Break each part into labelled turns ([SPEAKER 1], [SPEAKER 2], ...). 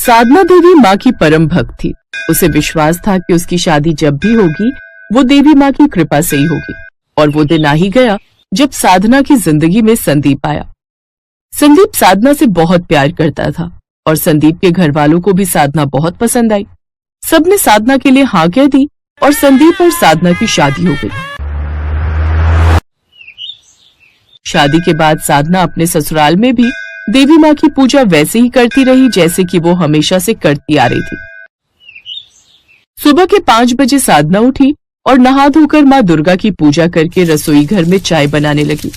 [SPEAKER 1] साधना देवी माँ की परम भक्त थी। उसे विश्वास था कि उसकी शादी जब भी होगी वो देवी माँ की कृपा से ही होगी। और वो दिन आ ही गया जब साधना की जिंदगी में संदीप आया। संदीप साधना से बहुत प्यार करता था और संदीप के घर वालों को भी साधना बहुत पसंद आई। सबने साधना के लिए हाँ कह दी और संदीप और साधना की शादी हो गई। शादी के बाद साधना अपने ससुराल में भी देवी माँ की पूजा वैसे ही करती रही जैसे कि वो हमेशा से करती आ रही थी। सुबह के 5 बजे साधना उठी और नहा धोकर माँ दुर्गा की पूजा करके रसोई घर में चाय बनाने लगी।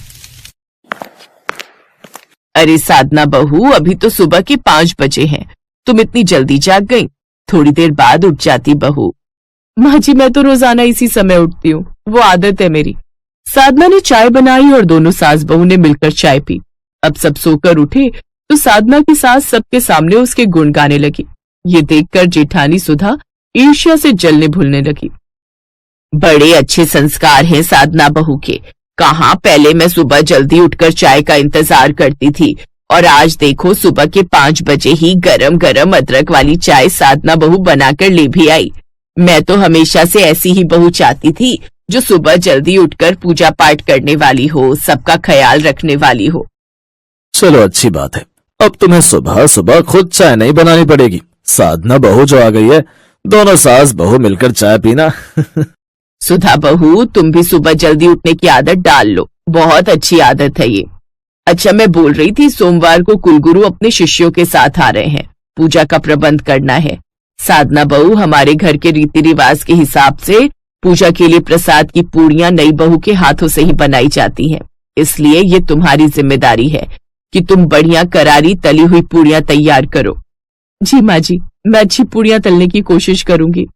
[SPEAKER 1] अरे साधना बहू, अभी तो सुबह के 5 बजे हैं, तुम इतनी जल्दी जाग गई? थोड़ी देर बाद उठ जाती बहू। माँ जी, मैं तो रोजाना इसी समय उठती हूँ, वो आदत है मेरी। साधना ने चाय बनाई और दोनों सास बहू ने मिलकर चाय पी। अब सब सोकर उठे तो साधना की सास सबके सामने उसके गुण गाने लगी। ये देखकर जेठानी सुधा ईर्ष्या से जलने भूलने लगी। बड़े अच्छे संस्कार हैं साधना बहू के। कहाँ पहले मैं सुबह जल्दी उठकर चाय का इंतजार करती थी और आज देखो सुबह के 5 बजे ही गरम गरम अदरक वाली चाय साधना बहू बनाकर ले भी आई। मैं तो हमेशा से ऐसी ही बहू चाहती थी जो सुबह जल्दी उठकर पूजा पाठ करने वाली हो, सबका ख्याल रखने वाली हो।
[SPEAKER 2] चलो अच्छी बात है, अब तुम्हें सुबह सुबह खुद चाय नहीं बनानी पड़ेगी। साधना बहू जो आ गई है, दोनों सास बहू मिलकर चाय पीना।
[SPEAKER 1] सुधा बहू, तुम भी सुबह जल्दी उठने की आदत डाल लो, बहुत अच्छी आदत है ये। अच्छा, मैं बोल रही थी सोमवार को कुलगुरु अपने शिष्यों के साथ आ रहे हैं, पूजा का प्रबंध करना है। साधना बहू, हमारे घर के रीति रिवाज के हिसाब से पूजा के लिए प्रसाद की पूड़ियां नई बहू के हाथों से ही बनाई जाती हैं, इसलिए ये तुम्हारी जिम्मेदारी है कि तुम बढ़िया करारी तली हुई पूड़ियां तैयार करो। जी माँ जी, मैं अच्छी पूड़ियां तलने की कोशिश करूंगी।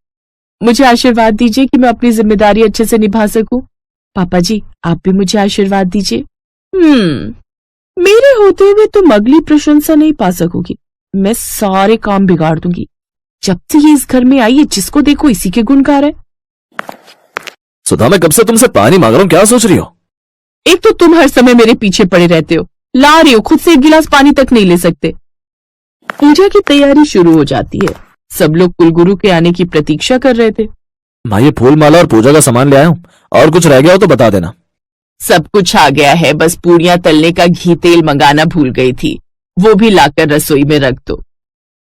[SPEAKER 1] मुझे आशीर्वाद दीजिए कि मैं अपनी जिम्मेदारी अच्छे से निभा सकूं। पापा जी, आप भी मुझे आशीर्वाद दीजिए। मेरे होते हुए तुम अगली प्रशंसा नहीं पा सकोगी। मैं सारे काम बिगाड़ दूंगी। जब से ये इस घर में आई है, जिसको देखो इसी के गुण गा रहे।
[SPEAKER 2] सुधा, मैं कब से तुमसे पानी मांग रहा हूँ, क्या सोच रही हो?
[SPEAKER 1] एक तो तुम हर समय मेरे पीछे पड़े रहते हो, ला रही हो, खुद से 1 गिलास पानी तक नहीं ले सकते। पूजा की तैयारी शुरू हो जाती है। सब लोग कुलगुरु के आने की प्रतीक्षा कर रहे थे।
[SPEAKER 2] मैं ये फूल माला और पूजा का सामान ले आया हूँ, और कुछ रह गया हो तो बता देना।
[SPEAKER 1] सब कुछ आ गया है, बस पूड़ियां तलने का घी तेल मंगाना भूल गई थी, वो भी लाकर रसोई में रख दो।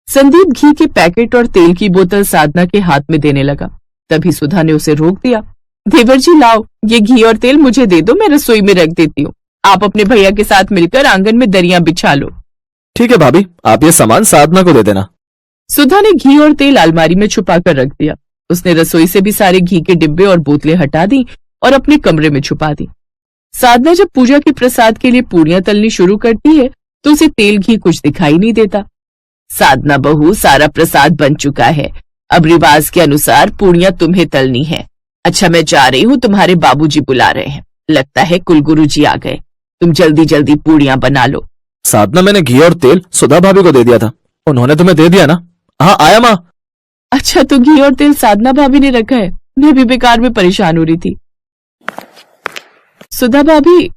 [SPEAKER 1] संदीप घी के पैकेट और तेल की बोतल साधना के हाथ में देने लगा। तभी सुधा ने उसे रोक दिया। देवर जी, लाओ, ये घी और तेल मुझे दे दो, मैं रसोई में रख देती हूँ। आप अपने भैया के साथ मिलकर आंगन में दरिया बिछा लो।
[SPEAKER 2] ठीक है भाभी, आप ये सामान साधना को दे देना।
[SPEAKER 1] सुधा ने घी और तेल अलमारी में छुपा कर रख दिया। उसने रसोई से भी सारे घी के डिब्बे और बोतलें हटा दी और अपने कमरे में छुपा दी। साधना जब पूजा के प्रसाद के लिए पूड़ियां तलनी शुरू करती है तो उसे तेल घी कुछ दिखाई नहीं देता। साधना बहू, सारा प्रसाद बन चुका है, अब रिवाज के अनुसार पूड़ियां तुम्हें तलनी है। अच्छा, मैं जा रही हूँ, तुम्हारे बाबूजी बुला रहे हैं, लगता है कुलगुरु जी आ गए। तुम जल्दी जल्दी पूड़ियां बना लो।
[SPEAKER 2] साधना, मैंने घी और तेल सुधा भाभी को दे दिया था, उन्होंने तुम्हें दे दिया ना? हाँ, आया माँ।
[SPEAKER 1] अच्छा, तो घी और तेल साधना भाभी ने रखा है, मैं भी बेकार में परेशान हो रही थी। सुधा भाभी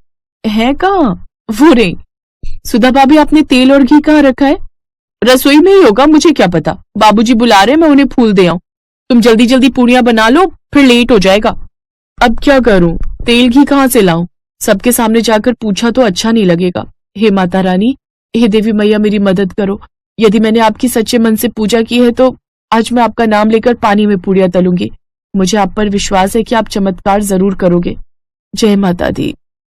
[SPEAKER 1] है कहाँ? वो रही। सुधा भाभी, आपने तेल और घी कहाँ रखा है? रसोई में ही होगा, मुझे क्या पता। बाबूजी बुला रहे, मैं उन्हें फूल दे आऊं। तुम जल्दी जल्दी पूड़ियां बना लो, फिर लेट हो जाएगा। अब क्या करूं? तेल घी कहाँ से लाऊं? सबके सामने जाकर पूछा तो अच्छा नहीं लगेगा। हे माता रानी, हे देवी मैया, मेरी मदद करो। यदि मैंने आपकी सच्चे मन से पूजा की है तो आज मैं आपका नाम लेकर पानी में पूड़ियां तलूंगी। मुझे आप पर विश्वास है कि आप चमत्कार जरूर करोगे। जय माता दी।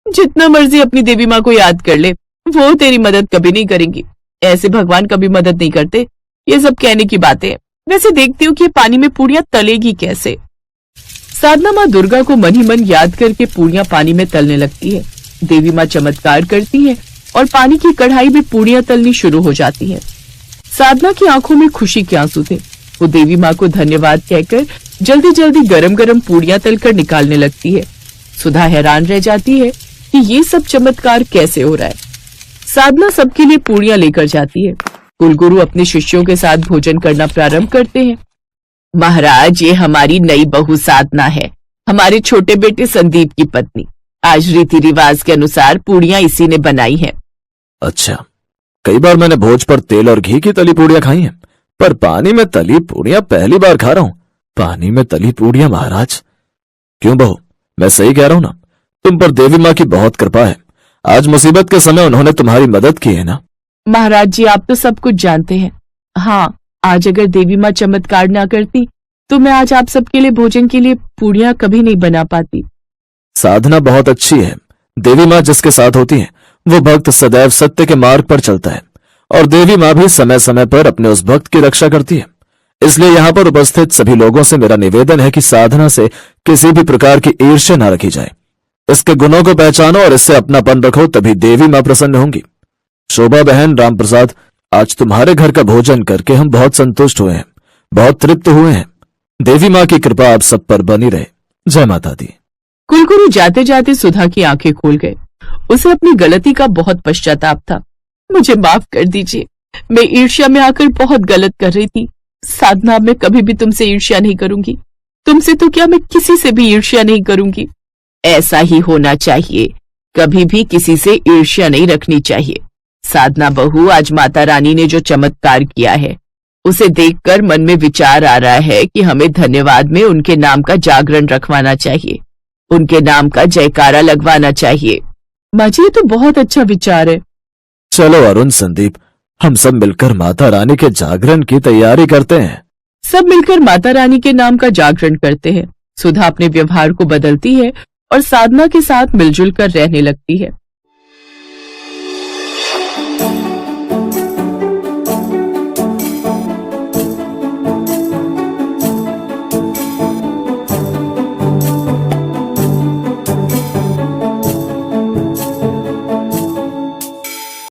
[SPEAKER 1] जितना मर्जी अपनी देवी माँ को याद कर ले, वो तेरी मदद कभी नहीं करेंगी। ऐसे भगवान कभी मदद नहीं करते। ये सब कहने की बातें हैं। वैसे देखती हूँ कि पानी में पूड़ियां तलेगी कैसे। साधना माँ दुर्गा को मन ही मन याद करके पूड़ियां पानी में तलने लगती है। देवी माँ चमत्कार करती है और पानी की कढ़ाई में पूड़ियां तलनी शुरू हो जाती है। साधना की आंखों में खुशी के आंसू थे। वो देवी माँ को धन्यवाद कहकर जल्दी जल्दी गरम गरम पूड़ियां तलकर निकालने लगती है। सुधा हैरान रह जाती है कि ये सब चमत्कार कैसे हो रहा है। साधना सबके लिए पूड़ियां लेकर जाती है। कुलगुरु अपने शिष्यों के साथ भोजन करना प्रारंभ करते हैं। महाराज, ये हमारी नई बहू साधना है, हमारे छोटे बेटे संदीप की पत्नी। आज रीति रिवाज के अनुसार पूड़ियां इसी ने बनाई हैं।
[SPEAKER 2] अच्छा, कई बार मैंने भोज पर तेल और घी की तली पूड़ियां खाई हैं, पर पानी में तली पूड़ियां पहली बार खा रहा हूं। पानी में तली पूड़ियां महाराज? क्यों बहू, मैं सही कह रहा हूं ना? तुम पर देवी माँ की बहुत कृपा है। आज मुसीबत के समय उन्होंने तुम्हारी मदद की है ना।
[SPEAKER 1] महाराज जी, आप तो सब कुछ जानते हैं। हाँ, आज अगर देवी माँ चमत्कार ना करती तो मैं आज आप सबके लिए भोजन के लिए पूड़ियां कभी नहीं बना पाती।
[SPEAKER 2] साधना बहुत अच्छी है। देवी माँ जिसके साथ होती है वो भक्त सदैव सत्य के मार्ग पर चलता है, और देवी माँ भी समय समय पर अपने उस भक्त की रक्षा करती है। इसलिए यहाँ पर उपस्थित सभी लोगों से मेरा निवेदन है कि साधना से किसी भी प्रकार की ईर्ष्या न रखी जाए। इसके गुणों को पहचानो और इससे अपनापन रखो, तभी देवी माँ प्रसन्न होंगी। शोभा बहन, राम प्रसाद, आज तुम्हारे घर का भोजन करके हम बहुत संतुष्ट हुए हैं, बहुत तृप्त हुए हैं। देवी माँ की कृपा आप सब पर बनी रहे। जय माता दी।
[SPEAKER 1] कुलगुरु जाते जाते सुधा की आंखें खोल गए। उसे अपनी गलती का बहुत पश्चाताप था। मुझे माफ कर दीजिए, मैं ईर्ष्या में आकर बहुत गलत कर रही थी। साधना, मैं कभी भी तुमसे ईर्ष्या नहीं करूंगी। तुमसे तो क्या, मैं किसी से भी ईर्ष्या नहीं करूंगी। ऐसा ही होना चाहिए, कभी भी किसी से ईर्ष्या नहीं रखनी चाहिए। साधना बहू, आज माता रानी ने जो चमत्कार किया है उसे देखकर मन में विचार आ रहा है कि हमें धन्यवाद में उनके नाम का जागरण रखवाना चाहिए, उनके नाम का जयकारा लगवाना चाहिए। माँ जी, ये तो बहुत अच्छा विचार है।
[SPEAKER 2] चलो अरुण, संदीप, हम सब मिलकर माता रानी के जागरण की तैयारी करते हैं।
[SPEAKER 1] सब मिलकर माता रानी के नाम का जागरण करते हैं। सुधा अपने व्यवहार को बदलती है और साधना के साथ मिलजुल कर रहने लगती है।